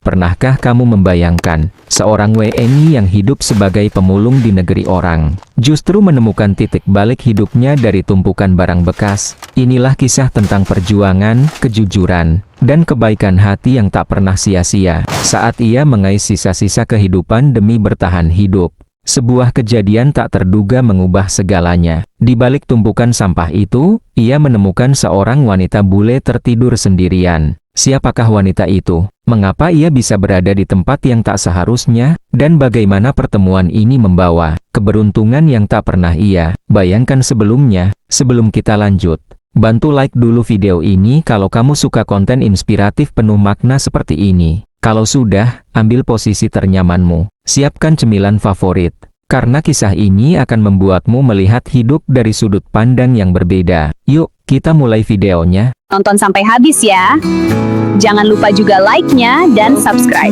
Pernahkah kamu membayangkan seorang WNI yang hidup sebagai pemulung di negeri orang, justru menemukan titik balik hidupnya dari tumpukan barang bekas? Inilah kisah tentang perjuangan, kejujuran, dan kebaikan hati yang tak pernah sia-sia saat ia mengais sisa-sisa kehidupan demi bertahan hidup. Sebuah kejadian tak terduga mengubah segalanya. Di balik tumpukan sampah itu, ia menemukan seorang wanita bule tertidur sendirian. Siapakah wanita itu? Mengapa ia bisa berada di tempat yang tak seharusnya? Dan bagaimana pertemuan ini membawa keberuntungan yang tak pernah ia bayangkan sebelumnya? Sebelum kita lanjut, bantu like dulu video ini kalau kamu suka konten inspiratif penuh makna seperti ini. Kalau sudah, ambil posisi ternyamanmu. Siapkan cemilan favorit, karena kisah ini akan membuatmu melihat hidup dari sudut pandang yang berbeda. Yuk, kita mulai videonya. Tonton sampai habis ya. Jangan lupa juga like-nya dan subscribe.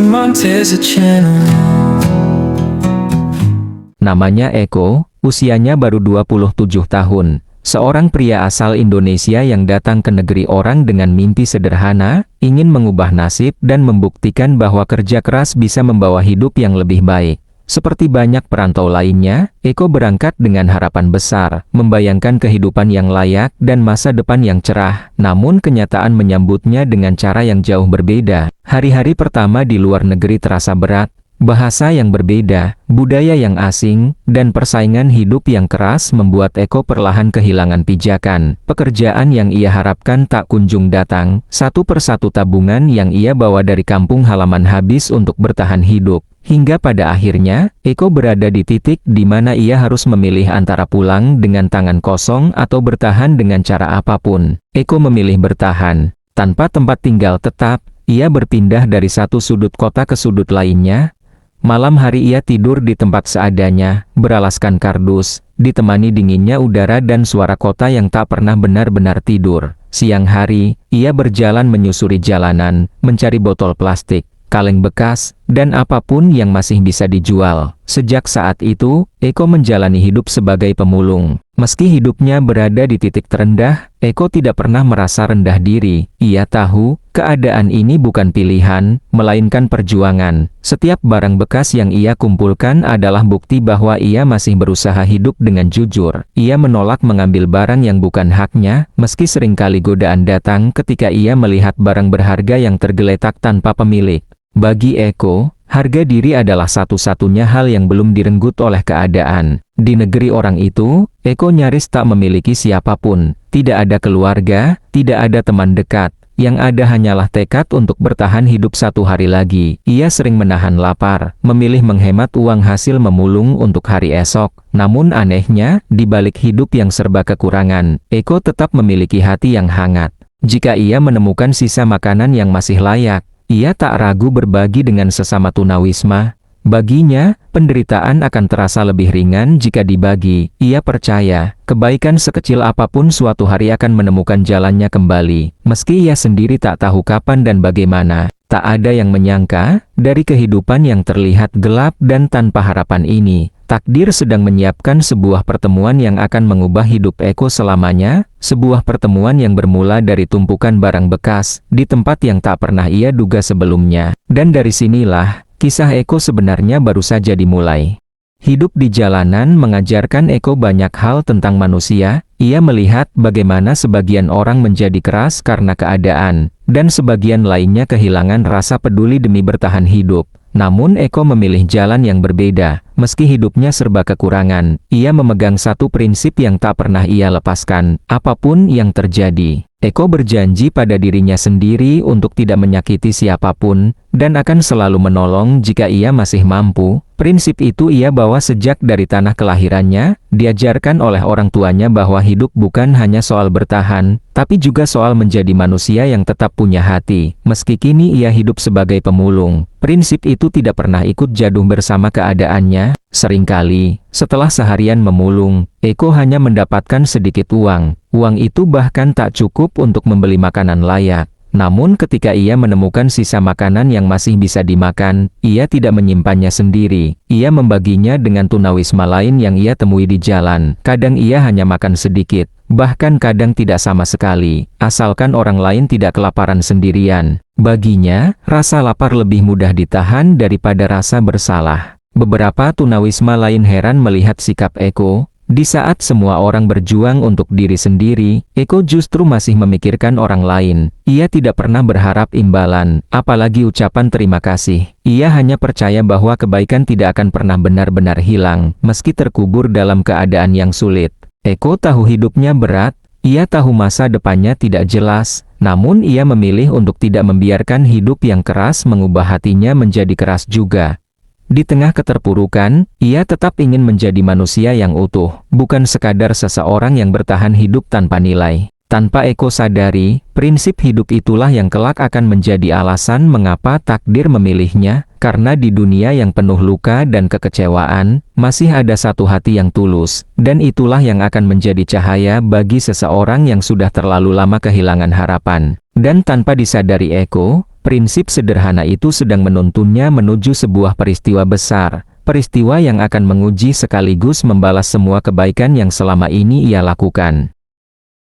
Namanya Eko, usianya baru 27 tahun. Seorang pria asal Indonesia yang datang ke negeri orang dengan mimpi sederhana, ingin mengubah nasib dan membuktikan bahwa kerja keras bisa membawa hidup yang lebih baik. Seperti banyak perantau lainnya, Eko berangkat dengan harapan besar, membayangkan kehidupan yang layak dan masa depan yang cerah. Namun kenyataan menyambutnya dengan cara yang jauh berbeda. Hari-hari pertama di luar negeri terasa berat. Bahasa yang berbeda, budaya yang asing, dan persaingan hidup yang keras membuat Eko perlahan kehilangan pijakan. Pekerjaan yang ia harapkan tak kunjung datang, satu persatu tabungan yang ia bawa dari kampung halaman habis untuk bertahan hidup. Hingga pada akhirnya, Eko berada di titik di mana ia harus memilih antara pulang dengan tangan kosong atau bertahan dengan cara apapun. Eko memilih bertahan. Tanpa tempat tinggal tetap, ia berpindah dari satu sudut kota ke sudut lainnya. Malam hari ia tidur di tempat seadanya, beralaskan kardus, ditemani dinginnya udara dan suara kota yang tak pernah benar-benar tidur. Siang hari, ia berjalan menyusuri jalanan, mencari botol plastik, kaleng bekas, dan apapun yang masih bisa dijual. Sejak saat itu, Eko menjalani hidup sebagai pemulung. Meski hidupnya berada di titik terendah, Eko tidak pernah merasa rendah diri. Ia tahu, keadaan ini bukan pilihan, melainkan perjuangan. Setiap barang bekas yang ia kumpulkan adalah bukti bahwa ia masih berusaha hidup dengan jujur. Ia menolak mengambil barang yang bukan haknya, meski seringkali godaan datang ketika ia melihat barang berharga yang tergeletak tanpa pemilik. Bagi Eko, harga diri adalah satu-satunya hal yang belum direnggut oleh keadaan. Di negeri orang itu, Eko nyaris tak memiliki siapapun. Tidak ada keluarga, tidak ada teman dekat. Yang ada hanyalah tekad untuk bertahan hidup satu hari lagi. Ia sering menahan lapar, memilih menghemat uang hasil memulung untuk hari esok. Namun anehnya, di balik hidup yang serba kekurangan, Eko tetap memiliki hati yang hangat. Jika ia menemukan sisa makanan yang masih layak, ia tak ragu berbagi dengan sesama tunawisma. Baginya, penderitaan akan terasa lebih ringan jika dibagi. Ia percaya, kebaikan sekecil apapun suatu hari akan menemukan jalannya kembali. Meski ia sendiri tak tahu kapan dan bagaimana, tak ada yang menyangka, dari kehidupan yang terlihat gelap dan tanpa harapan ini, takdir sedang menyiapkan sebuah pertemuan yang akan mengubah hidup Eko selamanya. Sebuah pertemuan yang bermula dari tumpukan barang bekas, di tempat yang tak pernah ia duga sebelumnya. Dan dari sinilah, kisah Eko sebenarnya baru saja dimulai. Hidup di jalanan mengajarkan Eko banyak hal tentang manusia. Ia melihat bagaimana sebagian orang menjadi keras karena keadaan, dan sebagian lainnya kehilangan rasa peduli demi bertahan hidup. Namun Eko memilih jalan yang berbeda. Meski hidupnya serba kekurangan, ia memegang satu prinsip yang tak pernah ia lepaskan, apapun yang terjadi. Eko berjanji pada dirinya sendiri untuk tidak menyakiti siapapun, dan akan selalu menolong jika ia masih mampu. Prinsip itu ia bawa sejak dari tanah kelahirannya, diajarkan oleh orang tuanya bahwa hidup bukan hanya soal bertahan, tapi juga soal menjadi manusia yang tetap punya hati. Meski kini ia hidup sebagai pemulung, prinsip itu tidak pernah ikut jatuh bersama keadaannya. Seringkali, setelah seharian memulung, Eko hanya mendapatkan sedikit uang. Uang itu bahkan tak cukup untuk membeli makanan layak. Namun ketika ia menemukan sisa makanan yang masih bisa dimakan, ia tidak menyimpannya sendiri. Ia membaginya dengan tunawisma lain yang ia temui di jalan. Kadang ia hanya makan sedikit, bahkan kadang tidak sama sekali, asalkan orang lain tidak kelaparan sendirian. Baginya, rasa lapar lebih mudah ditahan daripada rasa bersalah. Beberapa tunawisma lain heran melihat sikap Eko. Di saat semua orang berjuang untuk diri sendiri, Eko justru masih memikirkan orang lain. Ia tidak pernah berharap imbalan, apalagi ucapan terima kasih. Ia hanya percaya bahwa kebaikan tidak akan pernah benar-benar hilang, meski terkubur dalam keadaan yang sulit. Eko tahu hidupnya berat, ia tahu masa depannya tidak jelas, namun ia memilih untuk tidak membiarkan hidup yang keras mengubah hatinya menjadi keras juga. Di tengah keterpurukan, ia tetap ingin menjadi manusia yang utuh, bukan sekadar seseorang yang bertahan hidup tanpa nilai. Tanpa Eko sadari, prinsip hidup itulah yang kelak akan menjadi alasan mengapa takdir memilihnya, karena di dunia yang penuh luka dan kekecewaan, masih ada satu hati yang tulus, dan itulah yang akan menjadi cahaya bagi seseorang yang sudah terlalu lama kehilangan harapan. Dan tanpa disadari Eko, prinsip sederhana itu sedang menuntunnya menuju sebuah peristiwa besar, peristiwa yang akan menguji sekaligus membalas semua kebaikan yang selama ini ia lakukan.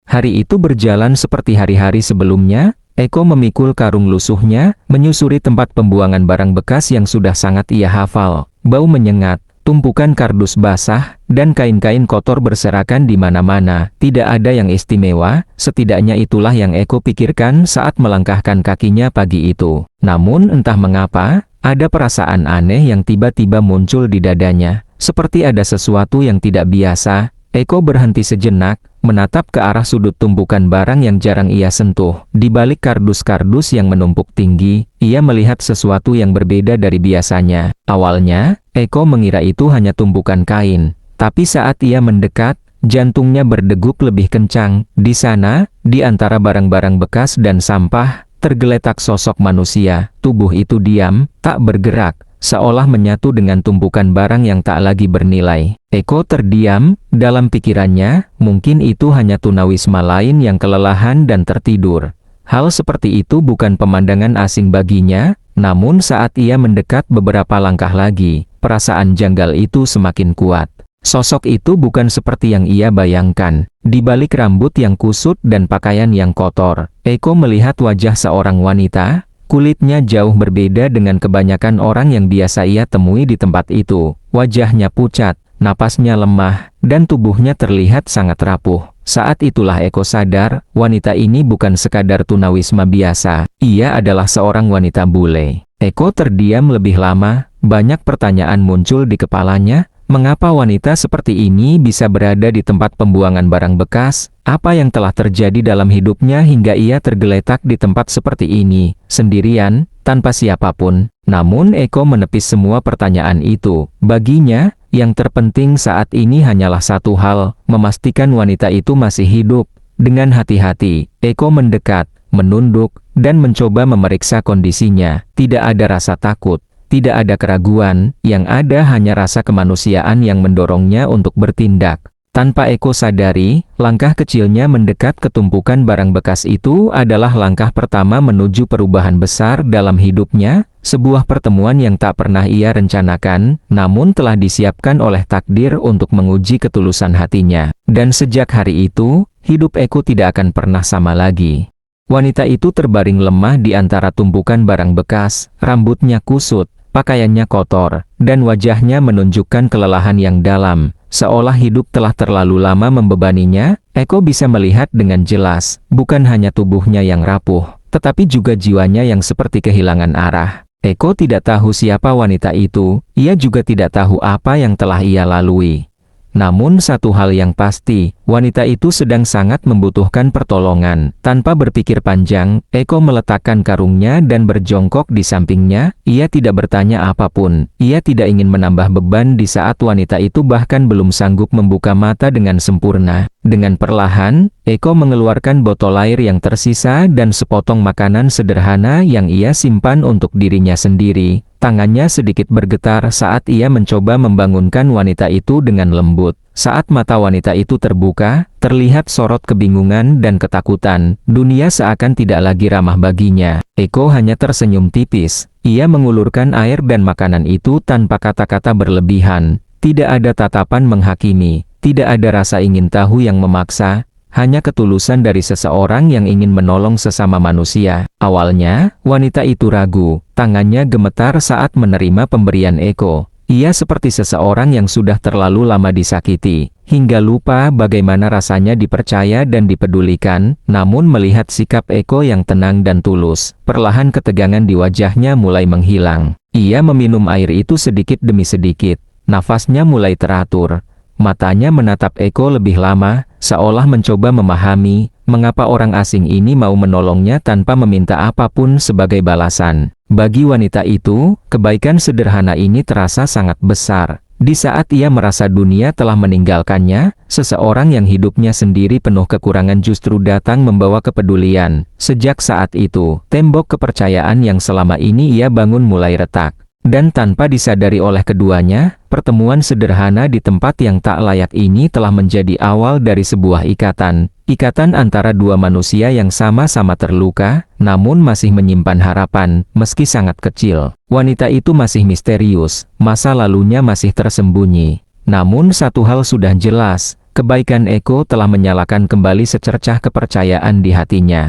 Hari itu berjalan seperti hari-hari sebelumnya. Eko memikul karung lusuhnya, menyusuri tempat pembuangan barang bekas yang sudah sangat ia hafal. Bau menyengat, tumpukan kardus basah, dan kain-kain kotor berserakan di mana-mana. Tidak ada yang istimewa, setidaknya itulah yang Eko pikirkan saat melangkahkan kakinya pagi itu. Namun entah mengapa, ada perasaan aneh yang tiba-tiba muncul di dadanya. Seperti ada sesuatu yang tidak biasa. Eko berhenti sejenak, menatap ke arah sudut tumpukan barang yang jarang ia sentuh. Di balik kardus-kardus yang menumpuk tinggi, ia melihat sesuatu yang berbeda dari biasanya. Awalnya, Eko mengira itu hanya tumpukan kain. Tapi saat ia mendekat, jantungnya berdegup lebih kencang. Di sana, di antara barang-barang bekas dan sampah, tergeletak sosok manusia. Tubuh itu diam, tak bergerak, seolah menyatu dengan tumpukan barang yang tak lagi bernilai. Eko terdiam, dalam pikirannya, mungkin itu hanya tunawisma lain yang kelelahan dan tertidur. Hal seperti itu bukan pemandangan asing baginya, namun saat ia mendekat beberapa langkah lagi, perasaan janggal itu semakin kuat. Sosok itu bukan seperti yang ia bayangkan. Di balik rambut yang kusut dan pakaian yang kotor, Eko melihat wajah seorang wanita. Kulitnya jauh berbeda dengan kebanyakan orang yang biasa ia temui di tempat itu. Wajahnya pucat, napasnya lemah, dan tubuhnya terlihat sangat rapuh. Saat itulah Eko sadar, wanita ini bukan sekadar tunawisma biasa. Ia adalah seorang wanita bule. Eko terdiam lebih lama, banyak pertanyaan muncul di kepalanya. Mengapa wanita seperti ini bisa berada di tempat pembuangan barang bekas? Apa yang telah terjadi dalam hidupnya hingga ia tergeletak di tempat seperti ini, sendirian, tanpa siapapun? Namun Eko menepis semua pertanyaan itu. Baginya, yang terpenting saat ini hanyalah satu hal, memastikan wanita itu masih hidup. Dengan hati-hati, Eko mendekat, menunduk, dan mencoba memeriksa kondisinya. Tidak ada rasa takut. Tidak ada keraguan, yang ada hanya rasa kemanusiaan yang mendorongnya untuk bertindak. Tanpa Eko sadari, langkah kecilnya mendekat ke tumpukan barang bekas itu adalah langkah pertama menuju perubahan besar dalam hidupnya, sebuah pertemuan yang tak pernah ia rencanakan, namun telah disiapkan oleh takdir untuk menguji ketulusan hatinya. Dan sejak hari itu, hidup Eko tidak akan pernah sama lagi. Wanita itu terbaring lemah di antara tumpukan barang bekas, rambutnya kusut, pakaiannya kotor, dan wajahnya menunjukkan kelelahan yang dalam, seolah hidup telah terlalu lama membebaninya. Eko bisa melihat dengan jelas, bukan hanya tubuhnya yang rapuh, tetapi juga jiwanya yang seperti kehilangan arah. Eko tidak tahu siapa wanita itu, ia juga tidak tahu apa yang telah ia lalui. Namun satu hal yang pasti, wanita itu sedang sangat membutuhkan pertolongan. Tanpa berpikir panjang, Eko meletakkan karungnya dan berjongkok di sampingnya. Ia tidak bertanya apapun. Ia tidak ingin menambah beban di saat wanita itu bahkan belum sanggup membuka mata dengan sempurna. Dengan perlahan, Eko mengeluarkan botol air yang tersisa dan sepotong makanan sederhana yang ia simpan untuk dirinya sendiri. Tangannya sedikit bergetar saat ia mencoba membangunkan wanita itu dengan lembut. Saat mata wanita itu terbuka, terlihat sorot kebingungan dan ketakutan. Dunia seakan tidak lagi ramah baginya. Eko hanya tersenyum tipis. Ia mengulurkan air dan makanan itu tanpa kata-kata berlebihan. Tidak ada tatapan menghakimi. Tidak ada rasa ingin tahu yang memaksa. hanya ketulusan dari seseorang yang ingin menolong sesama manusia. Awalnya, wanita itu ragu, tangannya gemetar saat menerima pemberian Eko. Ia seperti seseorang yang sudah terlalu lama disakiti, hingga lupa bagaimana rasanya dipercaya dan dipedulikan. Namun melihat sikap Eko yang tenang dan tulus, perlahan ketegangan di wajahnya mulai menghilang. Ia meminum air itu sedikit demi sedikit, nafasnya mulai teratur. Matanya menatap Eko lebih lama, seolah mencoba memahami mengapa orang asing ini mau menolongnya tanpa meminta apapun sebagai balasan. Bagi wanita itu, kebaikan sederhana ini terasa sangat besar. Di saat ia merasa dunia telah meninggalkannya, seseorang yang hidupnya sendiri penuh kekurangan justru datang membawa kepedulian. Sejak saat itu, tembok kepercayaan yang selama ini ia bangun mulai retak. Dan tanpa disadari oleh keduanya, pertemuan sederhana di tempat yang tak layak ini telah menjadi awal dari sebuah ikatan. Ikatan antara dua manusia yang sama-sama terluka, namun masih menyimpan harapan, meski sangat kecil. Wanita itu masih misterius, masa lalunya masih tersembunyi. Namun satu hal sudah jelas, kebaikan Eko telah menyalakan kembali secercah kepercayaan di hatinya.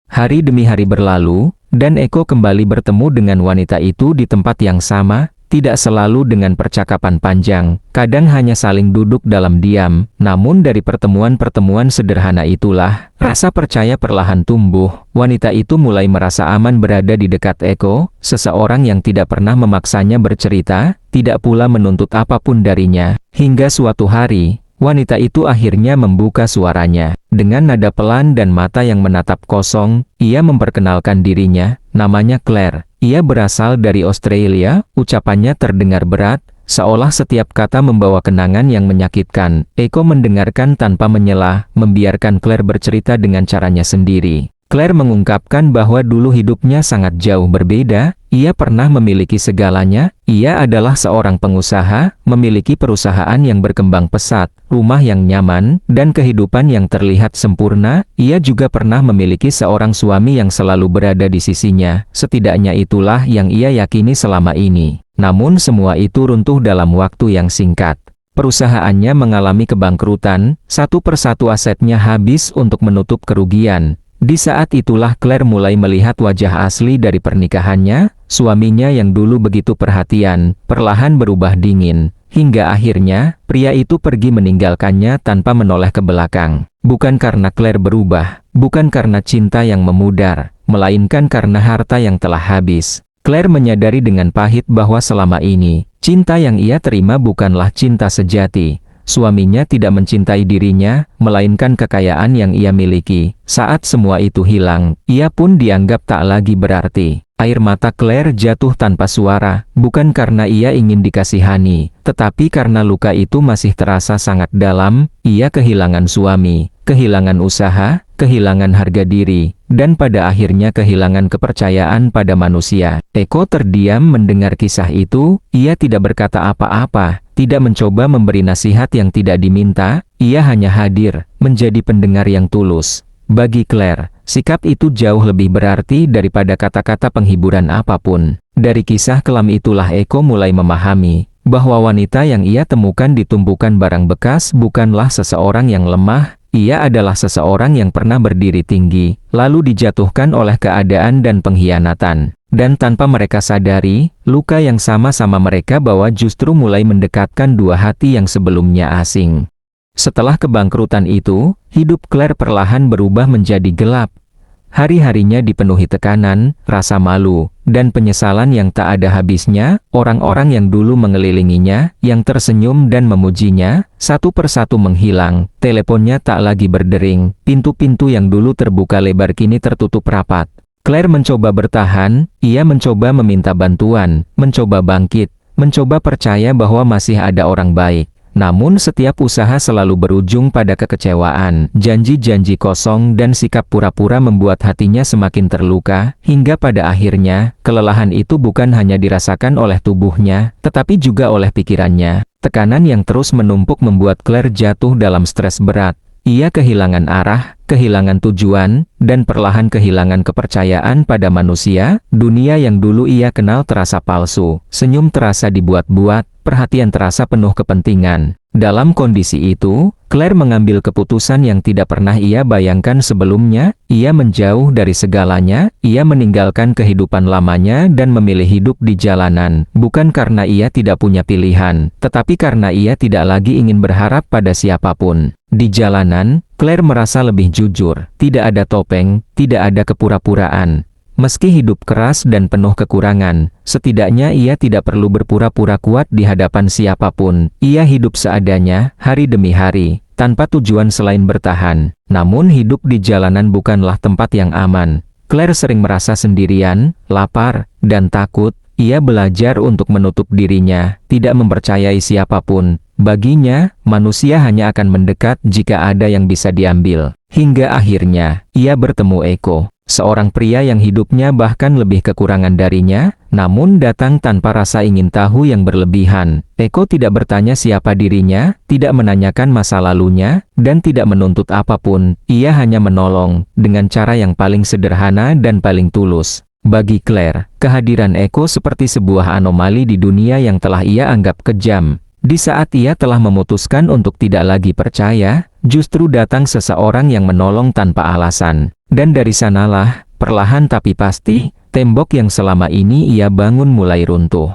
Hari demi hari berlalu, dan Eko kembali bertemu dengan wanita itu di tempat yang sama, tidak selalu dengan percakapan panjang, kadang hanya saling duduk dalam diam. Namun dari pertemuan-pertemuan sederhana itulah, rasa percaya perlahan tumbuh. Wanita itu mulai merasa aman berada di dekat Eko, seseorang yang tidak pernah memaksanya bercerita, tidak pula menuntut apapun darinya. Hingga suatu hari, wanita itu akhirnya membuka suaranya. Dengan nada pelan dan mata yang menatap kosong, ia memperkenalkan dirinya, namanya Claire. Ia berasal dari Australia, ucapannya terdengar berat, seolah setiap kata membawa kenangan yang menyakitkan. Eko mendengarkan tanpa menyelah, membiarkan Claire bercerita dengan caranya sendiri. Claire mengungkapkan bahwa dulu hidupnya sangat jauh berbeda, ia pernah memiliki segalanya, ia adalah seorang pengusaha, memiliki perusahaan yang berkembang pesat, rumah yang nyaman, dan kehidupan yang terlihat sempurna. Ia juga pernah memiliki seorang suami yang selalu berada di sisinya, setidaknya itulah yang ia yakini selama ini. Namun semua itu runtuh dalam waktu yang singkat. Perusahaannya mengalami kebangkrutan, satu persatu asetnya habis untuk menutup kerugian. Di saat itulah Claire mulai melihat wajah asli dari pernikahannya, suaminya yang dulu begitu perhatian, perlahan berubah dingin, hingga akhirnya, pria itu pergi meninggalkannya tanpa menoleh ke belakang. Bukan karena Claire berubah, bukan karena cinta yang memudar, melainkan karena harta yang telah habis. Claire menyadari dengan pahit bahwa selama ini, cinta yang ia terima bukanlah cinta sejati. Suaminya tidak mencintai dirinya, melainkan kekayaan yang ia miliki. Saat semua itu hilang, ia pun dianggap tak lagi berarti. Air mata Claire jatuh tanpa suara, bukan karena ia ingin dikasihani, tetapi karena luka itu masih terasa sangat dalam. Ia kehilangan suami, kehilangan usaha, kehilangan harga diri, dan pada akhirnya kehilangan kepercayaan pada manusia. Eko terdiam mendengar kisah itu, ia tidak berkata apa-apa. Tidak mencoba memberi nasihat yang tidak diminta, ia hanya hadir, menjadi pendengar yang tulus. Bagi Claire, sikap itu jauh lebih berarti daripada kata-kata penghiburan apapun. Dari kisah kelam itulah Eko mulai memahami, bahwa wanita yang ia temukan di tumpukan barang bekas bukanlah seseorang yang lemah, ia adalah seseorang yang pernah berdiri tinggi, lalu dijatuhkan oleh keadaan dan pengkhianatan. Dan tanpa mereka sadari, luka yang sama-sama mereka bawa justru mulai mendekatkan dua hati yang sebelumnya asing. Setelah kebangkrutan itu, hidup Claire perlahan berubah menjadi gelap. Hari-harinya dipenuhi tekanan, rasa malu, dan penyesalan yang tak ada habisnya. Orang-orang yang dulu mengelilinginya, yang tersenyum dan memujinya, satu persatu menghilang. Teleponnya tak lagi berdering, pintu-pintu yang dulu terbuka lebar kini tertutup rapat. Claire mencoba bertahan, ia mencoba meminta bantuan, mencoba bangkit, mencoba percaya bahwa masih ada orang baik. Namun setiap usaha selalu berujung pada kekecewaan, janji-janji kosong dan sikap pura-pura membuat hatinya semakin terluka, hingga pada akhirnya, kelelahan itu bukan hanya dirasakan oleh tubuhnya, tetapi juga oleh pikirannya. Tekanan yang terus menumpuk membuat Claire jatuh dalam stres berat. Ia kehilangan arah, kehilangan tujuan, dan perlahan kehilangan kepercayaan pada manusia. Dunia yang dulu ia kenal terasa palsu, senyum terasa dibuat-buat, Perhatian terasa penuh kepentingan. Dalam kondisi itu, Claire mengambil keputusan yang tidak pernah ia bayangkan sebelumnya. Ia menjauh dari segalanya, ia meninggalkan kehidupan lamanya dan memilih hidup di jalanan. Bukan karena ia tidak punya pilihan, tetapi karena ia tidak lagi ingin berharap pada siapapun. Di jalanan, Claire merasa lebih jujur. Tidak ada topeng, tidak ada kepura-puraan. Meski hidup keras dan penuh kekurangan, setidaknya ia tidak perlu berpura-pura kuat di hadapan siapapun. Ia hidup seadanya, hari demi hari, tanpa tujuan selain bertahan. Namun hidup di jalanan bukanlah tempat yang aman. Claire sering merasa sendirian, lapar, dan takut. Ia belajar untuk menutup dirinya, tidak mempercayai siapapun. Baginya, manusia hanya akan mendekat jika ada yang bisa diambil. Hingga akhirnya, ia bertemu Eko. Seorang pria yang hidupnya bahkan lebih kekurangan darinya, namun datang tanpa rasa ingin tahu yang berlebihan. Eko tidak bertanya siapa dirinya, tidak menanyakan masa lalunya, dan tidak menuntut apapun. Ia hanya menolong, dengan cara yang paling sederhana dan paling tulus. Bagi Claire, kehadiran Eko seperti sebuah anomali di dunia yang telah ia anggap kejam. Di saat ia telah memutuskan untuk tidak lagi percaya, justru datang seseorang yang menolong tanpa alasan. Dan dari sanalah, perlahan tapi pasti, tembok yang selama ini ia bangun mulai runtuh.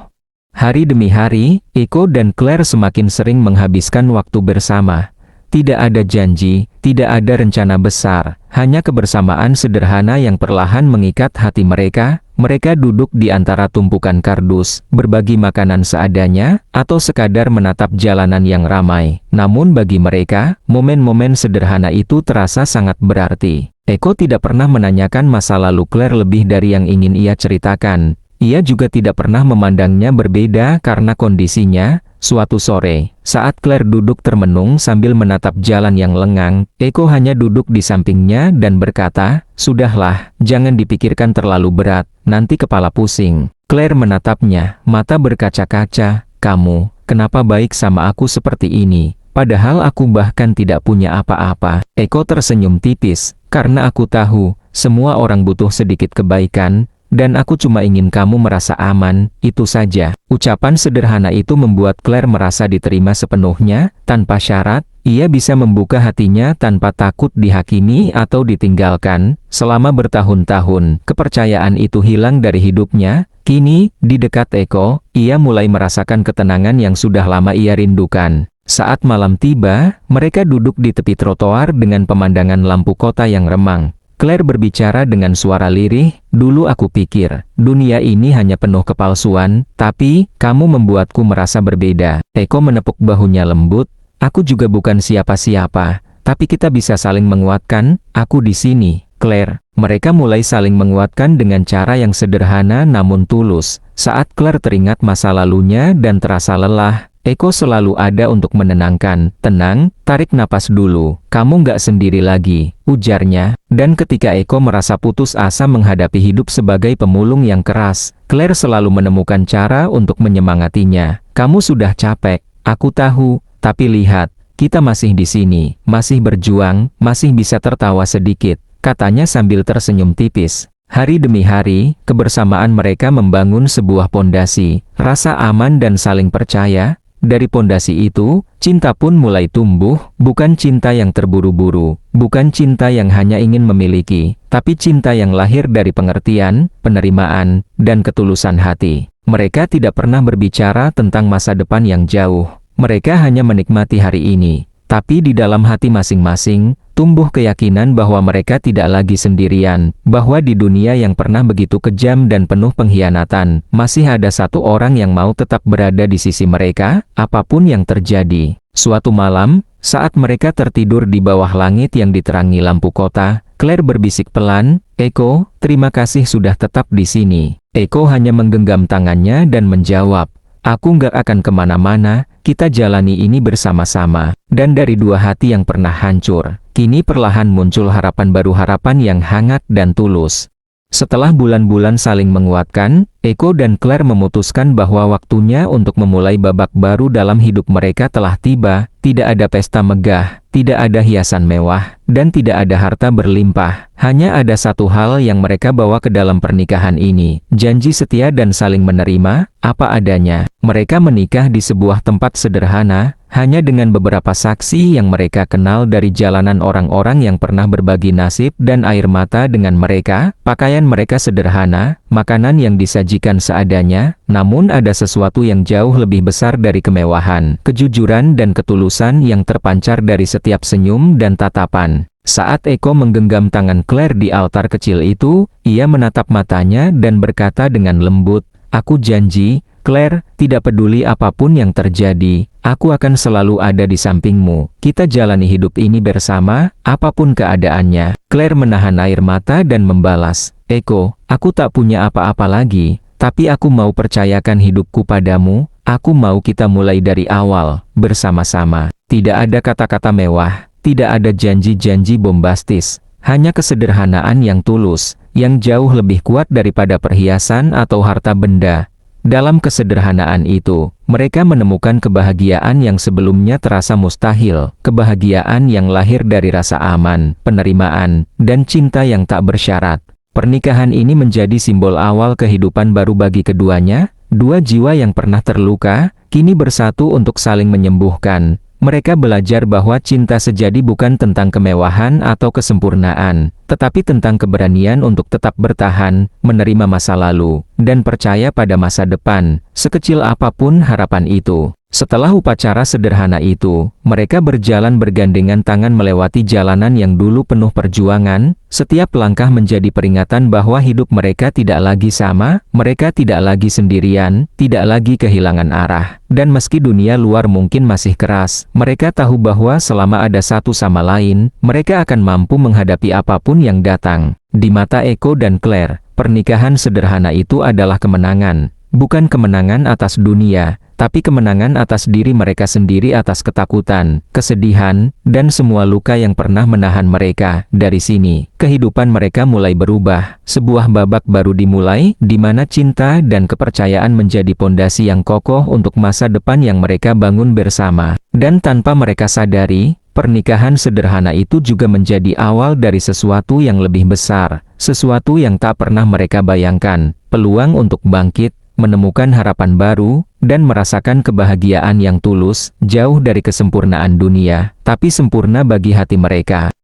Hari demi hari, Eko dan Claire semakin sering menghabiskan waktu bersama. Tidak ada janji, tidak ada rencana besar, hanya kebersamaan sederhana yang perlahan mengikat hati mereka. Mereka duduk di antara tumpukan kardus, berbagi makanan seadanya, atau sekadar menatap jalanan yang ramai. Namun bagi mereka, momen-momen sederhana itu terasa sangat berarti. Eko tidak pernah menanyakan masa lalu Claire lebih dari yang ingin ia ceritakan. Ia juga tidak pernah memandangnya berbeda karena kondisinya. Suatu sore, saat Claire duduk termenung sambil menatap jalan yang lengang, Eko hanya duduk di sampingnya dan berkata, "Sudahlah, jangan dipikirkan terlalu berat, nanti kepala pusing." Claire menatapnya, mata berkaca-kaca. "Kamu, kenapa baik sama aku seperti ini? Padahal aku bahkan tidak punya apa-apa." Eko tersenyum tipis, "Karena aku tahu, semua orang butuh sedikit kebaikan. Dan aku cuma ingin kamu merasa aman, itu saja." Ucapan sederhana itu membuat Claire merasa diterima sepenuhnya, tanpa syarat. Ia bisa membuka hatinya tanpa takut dihakimi atau ditinggalkan. Selama bertahun-tahun, kepercayaan itu hilang dari hidupnya. Kini, di dekat Eko, ia mulai merasakan ketenangan yang sudah lama ia rindukan. Saat malam tiba, mereka duduk di tepi trotoar dengan pemandangan lampu kota yang remang. Claire berbicara dengan suara lirih, "Dulu aku pikir, dunia ini hanya penuh kepalsuan, tapi, kamu membuatku merasa berbeda." Eko menepuk bahunya lembut, "Aku juga bukan siapa-siapa, tapi kita bisa saling menguatkan, aku di sini, Claire." Mereka mulai saling menguatkan dengan cara yang sederhana namun tulus. Saat Claire teringat masa lalunya dan terasa lelah, Eko selalu ada untuk menenangkan. "Tenang, tarik napas dulu, kamu nggak sendiri lagi," ujarnya. Dan ketika Eko merasa putus asa menghadapi hidup sebagai pemulung yang keras, Claire selalu menemukan cara untuk menyemangatinya. "Kamu sudah capek, aku tahu, tapi lihat, kita masih di sini, masih berjuang, masih bisa tertawa sedikit," katanya sambil tersenyum tipis. Hari demi hari, kebersamaan mereka membangun sebuah pondasi, rasa aman dan saling percaya. Dari pondasi itu, cinta pun mulai tumbuh, bukan cinta yang terburu-buru, bukan cinta yang hanya ingin memiliki, tapi cinta yang lahir dari pengertian, penerimaan, dan ketulusan hati. Mereka tidak pernah berbicara tentang masa depan yang jauh. Mereka hanya menikmati hari ini. Tapi di dalam hati masing-masing, tumbuh keyakinan bahwa mereka tidak lagi sendirian, bahwa di dunia yang pernah begitu kejam dan penuh pengkhianatan, masih ada satu orang yang mau tetap berada di sisi mereka, apapun yang terjadi. Suatu malam, saat mereka tertidur di bawah langit yang diterangi lampu kota, Claire berbisik pelan, "Eko, terima kasih sudah tetap di sini." Eko hanya menggenggam tangannya dan menjawab, "Aku nggak akan kemana-mana, kita jalani ini bersama-sama." Dan dari dua hati yang pernah hancur, kini perlahan muncul harapan baru, harapan yang hangat dan tulus. Setelah bulan-bulan saling menguatkan, Eko dan Claire memutuskan bahwa waktunya untuk memulai babak baru dalam hidup mereka telah tiba. Tidak ada pesta megah, tidak ada hiasan mewah, dan tidak ada harta berlimpah. Hanya ada satu hal yang mereka bawa ke dalam pernikahan ini, janji setia dan saling menerima, apa adanya. Mereka menikah di sebuah tempat sederhana, hanya dengan beberapa saksi yang mereka kenal dari jalanan orang-orang yang pernah berbagi nasib dan air mata dengan mereka. Pakaian mereka sederhana, makanan yang disajikan seadanya, namun ada sesuatu yang jauh lebih besar dari kemewahan, kejujuran dan ketulusan yang terpancar dari setiap senyum dan tatapan. Saat Eko menggenggam tangan Claire di altar kecil itu, ia menatap matanya dan berkata dengan lembut, "Aku janji, Claire, tidak peduli apapun yang terjadi, aku akan selalu ada di sampingmu. Kita jalani hidup ini bersama, apapun keadaannya." Claire menahan air mata dan membalas, "Eko, aku tak punya apa-apa lagi, tapi aku mau percayakan hidupku padamu. Aku mau kita mulai dari awal, bersama-sama." Tidak ada kata-kata mewah, tidak ada janji-janji bombastis, hanya kesederhanaan yang tulus, yang jauh lebih kuat daripada perhiasan atau harta benda. Dalam kesederhanaan itu, mereka menemukan kebahagiaan yang sebelumnya terasa mustahil, kebahagiaan yang lahir dari rasa aman, penerimaan, dan cinta yang tak bersyarat. Pernikahan ini menjadi simbol awal kehidupan baru bagi keduanya. Dua jiwa yang pernah terluka, kini bersatu untuk saling menyembuhkan. Mereka belajar bahwa cinta sejati bukan tentang kemewahan atau kesempurnaan, tetapi tentang keberanian untuk tetap bertahan, menerima masa lalu, dan percaya pada masa depan, sekecil apapun harapan itu. Setelah upacara sederhana itu, mereka berjalan bergandengan tangan melewati jalanan yang dulu penuh perjuangan. Setiap langkah menjadi peringatan bahwa hidup mereka tidak lagi sama, mereka tidak lagi sendirian, tidak lagi kehilangan arah. Dan meski dunia luar mungkin masih keras, mereka tahu bahwa selama ada satu sama lain, mereka akan mampu menghadapi apapun yang datang. Di mata Eko dan Claire, pernikahan sederhana itu adalah kemenangan. Bukan kemenangan atas dunia, tapi kemenangan atas diri mereka sendiri, atas ketakutan, kesedihan, dan semua luka yang pernah menahan mereka. Dari sini, kehidupan mereka mulai berubah. Sebuah babak baru dimulai, di mana cinta dan kepercayaan menjadi pondasi yang kokoh untuk masa depan yang mereka bangun bersama. Dan tanpa mereka sadari, pernikahan sederhana itu juga menjadi awal dari sesuatu yang lebih besar, sesuatu yang tak pernah mereka bayangkan, peluang untuk bangkit, menemukan harapan baru, dan merasakan kebahagiaan yang tulus, jauh dari kesempurnaan dunia, tapi sempurna bagi hati mereka.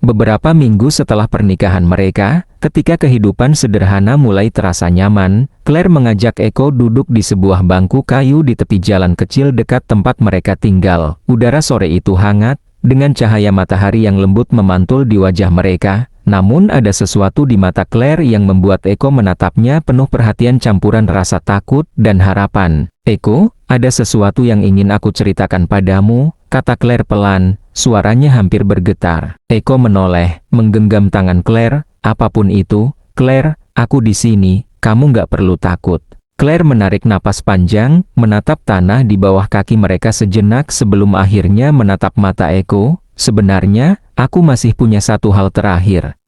Beberapa minggu setelah pernikahan mereka, ketika kehidupan sederhana mulai terasa nyaman, Claire mengajak Eko duduk di sebuah bangku kayu di tepi jalan kecil dekat tempat mereka tinggal. Udara sore itu hangat, dengan cahaya matahari yang lembut memantul di wajah mereka. Namun ada sesuatu di mata Claire yang membuat Eko menatapnya penuh perhatian campuran rasa takut dan harapan. "Eko, ada sesuatu yang ingin aku ceritakan padamu," kata Claire pelan, suaranya hampir bergetar. Eko menoleh, menggenggam tangan Claire. "Apapun itu, Claire, aku di sini, kamu nggak perlu takut." Claire menarik napas panjang, menatap tanah di bawah kaki mereka sejenak sebelum akhirnya menatap mata Eko. "Sebenarnya, aku masih punya satu hal terakhir.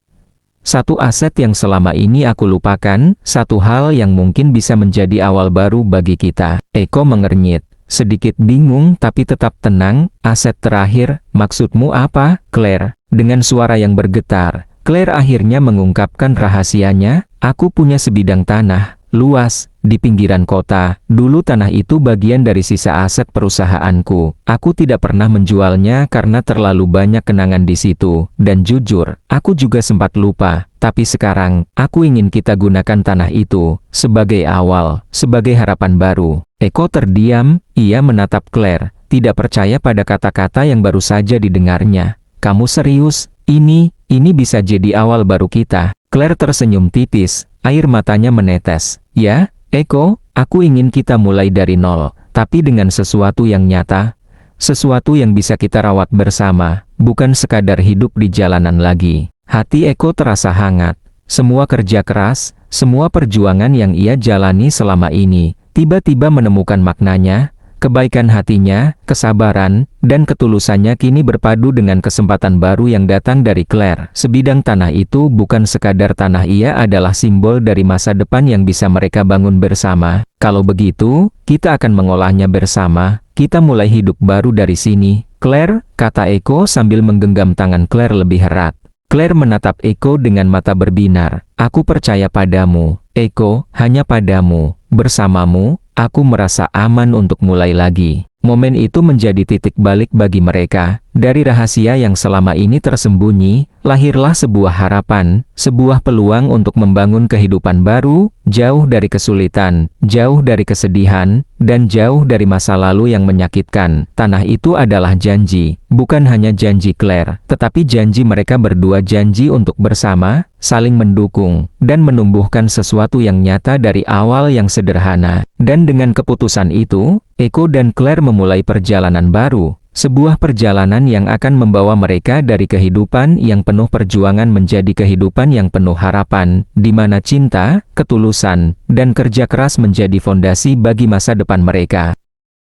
Satu aset yang selama ini aku lupakan, satu hal yang mungkin bisa menjadi awal baru bagi kita." Eko mengernyit, sedikit bingung tapi tetap tenang. "Aset terakhir, maksudmu apa, Claire?" Dengan suara yang bergetar, Claire akhirnya mengungkapkan rahasianya. "Aku punya sebidang tanah luas di pinggiran kota. Dulu tanah itu bagian dari sisa aset perusahaanku. Aku tidak pernah menjualnya karena terlalu banyak kenangan di situ. Dan jujur, aku juga sempat lupa. Tapi sekarang, aku ingin kita gunakan tanah itu sebagai awal, sebagai harapan baru." Eko terdiam, ia menatap Claire, tidak percaya pada kata-kata yang baru saja didengarnya. "Kamu serius? Ini bisa jadi awal baru kita?" Claire tersenyum tipis, air matanya menetes. "Ya, Eko, aku ingin kita mulai dari nol, tapi dengan sesuatu yang nyata, sesuatu yang bisa kita rawat bersama, bukan sekadar hidup di jalanan lagi." Hati Eko terasa hangat. Semua kerja keras, semua perjuangan yang ia jalani selama ini, tiba-tiba menemukan maknanya. Kebaikan hatinya, kesabaran, dan ketulusannya kini berpadu dengan kesempatan baru yang datang dari Claire. Sebidang tanah itu bukan sekadar tanah, ia adalah simbol dari masa depan yang bisa mereka bangun bersama. Kalau begitu, kita akan mengolahnya bersama, kita mulai hidup baru dari sini. Claire, kata Eko sambil menggenggam tangan Claire lebih erat. Claire menatap Eko dengan mata berbinar. Aku percaya padamu, Eko, hanya padamu, bersamamu. Aku merasa aman untuk mulai lagi. Momen itu menjadi titik balik bagi mereka. Dari rahasia yang selama ini tersembunyi, lahirlah sebuah harapan, sebuah peluang untuk membangun kehidupan baru, jauh dari kesulitan, jauh dari kesedihan, dan jauh dari masa lalu yang menyakitkan. Tanah itu adalah janji, bukan hanya janji Claire, tetapi janji mereka berdua, janji untuk bersama, saling mendukung, dan menumbuhkan sesuatu yang nyata dari awal yang sederhana. Dan dengan keputusan itu, Eko dan Claire memulai perjalanan baru. Sebuah perjalanan yang akan membawa mereka dari kehidupan yang penuh perjuangan menjadi kehidupan yang penuh harapan, di mana cinta, ketulusan, dan kerja keras menjadi fondasi bagi masa depan mereka.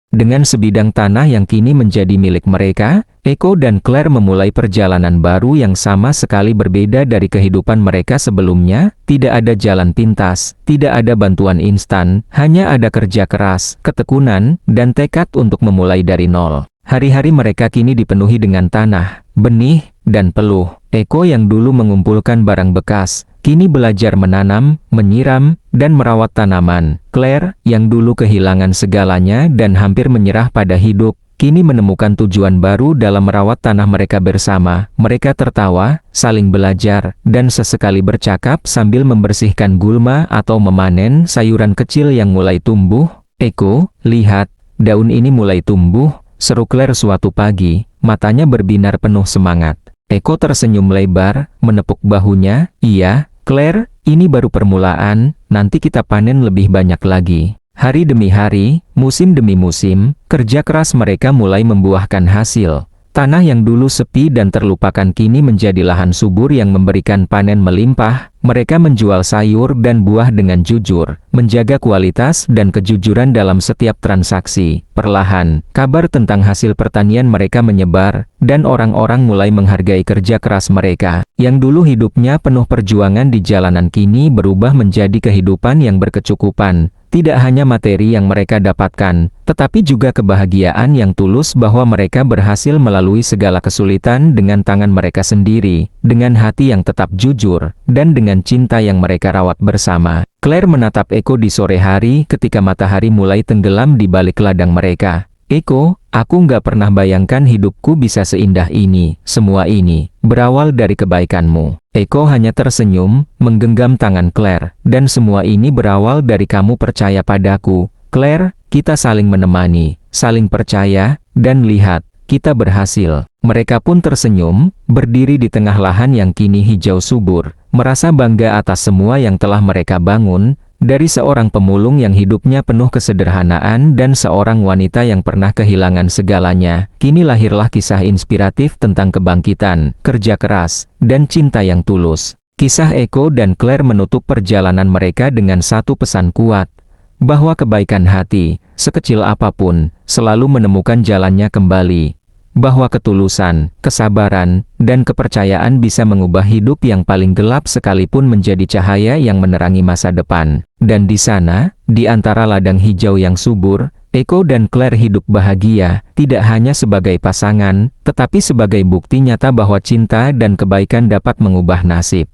Dengan sebidang tanah yang kini menjadi milik mereka, Eko dan Claire memulai perjalanan baru yang sama sekali berbeda dari kehidupan mereka sebelumnya. Tidak ada jalan pintas, tidak ada bantuan instan, hanya ada kerja keras, ketekunan, dan tekad untuk memulai dari nol. Hari-hari mereka kini dipenuhi dengan tanah, benih, dan peluh. Eko yang dulu mengumpulkan barang bekas, kini belajar menanam, menyiram, dan merawat tanaman. Claire, yang dulu kehilangan segalanya dan hampir menyerah pada hidup, kini menemukan tujuan baru dalam merawat tanah mereka bersama. Mereka tertawa, saling belajar, dan sesekali bercakap sambil membersihkan gulma atau memanen sayuran kecil yang mulai tumbuh. Eko, lihat, daun ini mulai tumbuh, seru Claire suatu pagi, matanya berbinar penuh semangat. Eko tersenyum lebar, menepuk bahunya. Iya, Claire, ini baru permulaan, nanti kita panen lebih banyak lagi. Hari demi hari, musim demi musim, kerja keras mereka mulai membuahkan hasil. Tanah yang dulu sepi dan terlupakan kini menjadi lahan subur yang memberikan panen melimpah. Mereka menjual sayur dan buah dengan jujur, menjaga kualitas dan kejujuran dalam setiap transaksi. Perlahan, kabar tentang hasil pertanian mereka menyebar, dan orang-orang mulai menghargai kerja keras mereka. Yang dulu hidupnya penuh perjuangan di jalanan kini berubah menjadi kehidupan yang berkecukupan. Tidak hanya materi yang mereka dapatkan, tetapi juga kebahagiaan yang tulus bahwa mereka berhasil melalui segala kesulitan dengan tangan mereka sendiri, dengan hati yang tetap jujur, dan dengan cinta yang mereka rawat bersama. Claire menatap Eko di sore hari ketika matahari mulai tenggelam di balik ladang mereka. Eko, aku nggak pernah bayangkan hidupku bisa seindah ini. Semua ini berawal dari kebaikanmu. Eko hanya tersenyum, menggenggam tangan Claire. Dan semua ini berawal dari kamu percaya padaku. Claire, kita saling menemani, saling percaya, dan lihat, kita berhasil. Mereka pun tersenyum, berdiri di tengah lahan yang kini hijau subur, merasa bangga atas semua yang telah mereka bangun. Dari seorang pemulung yang hidupnya penuh kesederhanaan dan seorang wanita yang pernah kehilangan segalanya, kini lahirlah kisah inspiratif tentang kebangkitan, kerja keras, dan cinta yang tulus. Kisah Eko dan Claire menutup perjalanan mereka dengan satu pesan kuat, bahwa kebaikan hati, sekecil apapun, selalu menemukan jalannya kembali. Bahwa ketulusan, kesabaran, dan kepercayaan bisa mengubah hidup yang paling gelap sekalipun menjadi cahaya yang menerangi masa depan. Dan di sana, di antara ladang hijau yang subur, Eko dan Claire hidup bahagia, tidak hanya sebagai pasangan, tetapi sebagai bukti nyata bahwa cinta dan kebaikan dapat mengubah nasib.